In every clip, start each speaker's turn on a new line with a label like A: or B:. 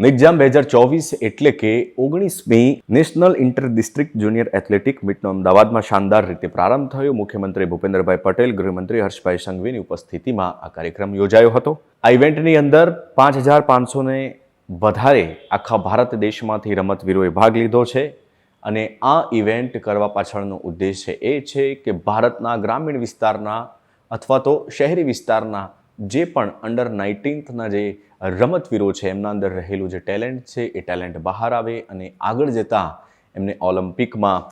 A: નિગજામ 2024 એટલે કે 19મી national inter district junior athletic મીટનો અમદાવાદમાં શાનદાર રીતે પ્રારંભ થયો. મુખ્યમંત્રી ભૂપેન્દ્રભાઈ પટેલ, ગૃહમંત્રી હર્ષભાઈ સંઘવીની ઉપસ્થિતિમાં આ કાર્યક્રમ યોજાયો હતો. આ ઇવેન્ટની અંદર 5,500ને વધારે આખા ભારત દેશમાંથી રમતવીરોએ ભાગ લીધો છે અને આ ઇવેન્ટ કરવા પાછળનો ઉદ્દેશ્ય એ છે કે ભારતના ગ્રામીણ વિસ્તારના અથવા તો શહેરી વિસ્તારના જે પણ અંડર 19ના જે રમતવીરો છે એમના અંદર રહેલું જે ટેલેન્ટ છે એ ટેલેન્ટ બહાર આવે અને આગળ જતાં એમને ઓલિમ્પિકમાં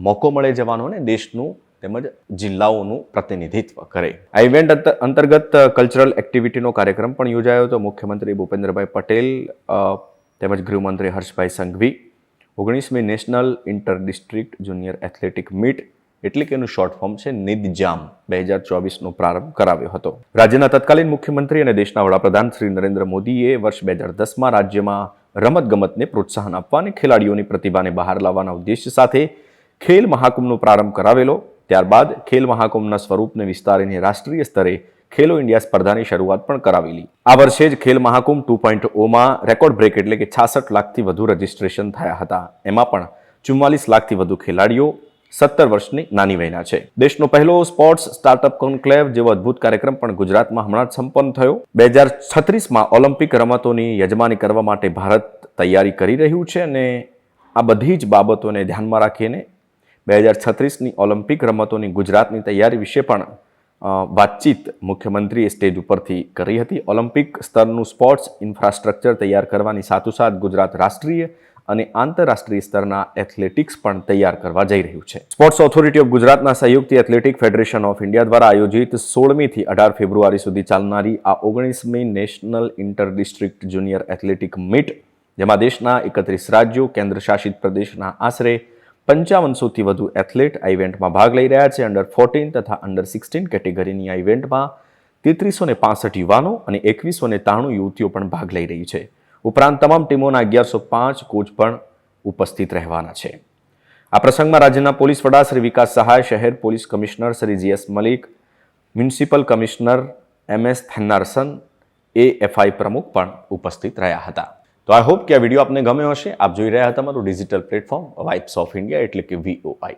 A: મોકો મળે જવાનો અને દેશનું તેમજ જિલ્લાઓનું પ્રતિનિધિત્વ કરે. આ ઇવેન્ટ અંતર્ગત કલ્ચરલ એક્ટિવિટીનો કાર્યક્રમ પણ યોજાયો હતો. મુખ્યમંત્રી ભૂપેન્દ્રભાઈ પટેલ તેમજ ગૃહમંત્રી હર્ષભાઈ સંઘવી 19મી national inter district junior athletic meet એટલે કે એનું શોર્ટ ફોર્મ છે નિગજામ 2024નો પ્રારંભ કરાવ્યો હતો. રાજ્યના તત્કાલીન મુખ્યમંત્રી અને દેશના વડાપ્રધાન શ્રી નરેન્દ્ર મોદીએ વર્ષ 2010માં રાજ્યમાં રમતગમતને પ્રોત્સાહન આપવા અને ખેલાડીઓની પ્રતિભાને બહાર લાવવાના ઉદ્દેશ્ય સાથે ખેલ મહાકુંભનો પ્રારંભ કરાવેલો. ત્યારબાદ ખેલ મહાકુંભના સ્વરૂપને વિસ્તારીને રાષ્ટ્રીય સ્તરે ખેલો ઇન્ડિયા સ્પર્ધાની શરૂઆત પણ કરાવેલી. આ વર્ષે જ ખેલ મહાકુંભ 2.0માં રેકોર્ડ બ્રેક એટલે કે 66 લાખથી વધુ રજીસ્ટ્રેશન થયા હતા. એમાં પણ 44 લાખથી વધુ ખેલાડીઓ 17 વર્ષની નાની વયના છે. દેશનો પહેલો સ્પોર્ટ્સ સ્ટાર્ટઅપ કોન્ક્લેવ જેવો અદ્ભુત કાર્યક્રમ પણ ગુજરાતમાં હમણાં જ સંપન્ન થયો. 2036માં ઓલિમ્પિક રમતોની યજમાની કરવા માટે ભારત તૈયારી કરી રહ્યું છે અને આ બધી જ બાબતોને ધ્યાનમાં રાખીને 2036ની ઓલિમ્પિક રમતોની ગુજરાતની તૈયારી વિશે પણ વાતચીત મુખ્યમંત્રીએ સ્ટેજ ઉપરથી કરી હતી. ઓલિમ્પિક સ્તરનું સ્પોર્ટ્સ ઇન્ફ્રાસ્ટ્રક્ચર તૈયાર કરવાની સાથોસાથ ગુજરાત રાષ્ટ્રીય અને આંતરરાષ્ટ્રીય સ્તરના એથ્લેટિક્સ પણ તૈયાર કરવા જઈ રહ્યું છે. સ્પોર્ટ્સ ઓથોરિટી ઓફ ગુજરાતના સહયોગથી એથ્લેટિક ફેડરેશન ઓફ ઇન્ડિયા દ્વારા આયોજિત 16મીથી 18 ફેબ્રુઆરી સુધી ચાલનારી આ 19મી national inter district junior athletic meet, જેમાં દેશના 31 રાજ્યો, કેન્દ્રશાસિત પ્રદેશના આશરે 5500થી વધુ એથ્લેટ આ ઇવેન્ટમાં ભાગ લઈ રહ્યા છે. અંડર 14 તથા અંડર 16 કેટેગરીની આ ઇવેન્ટમાં 3365 યુવાનો અને 2193 યુવતીઓ પણ ભાગ લઈ રહી છે. ઉપરાંત તમામ ટીમોના 1105 કોચ પણ ઉપસ્થિત રહેવાના છે. આ પ્રસંગમાં રાજ્યના પોલીસ વડા શ્રી વિકાસ સહાય, શહેર police commissioner Shri GS Malik, municipal commissioner MS Thennarasan, AFI પ્રમુખ પણ ઉપસ્થિત રહ્યા હતા. તો આઈ હોપ કે આ વિડીયો આપને ગમ્યો હશે. આપ જોઈ રહ્યા હતા તમારું digital platform vibes of India એટલે કે VOI.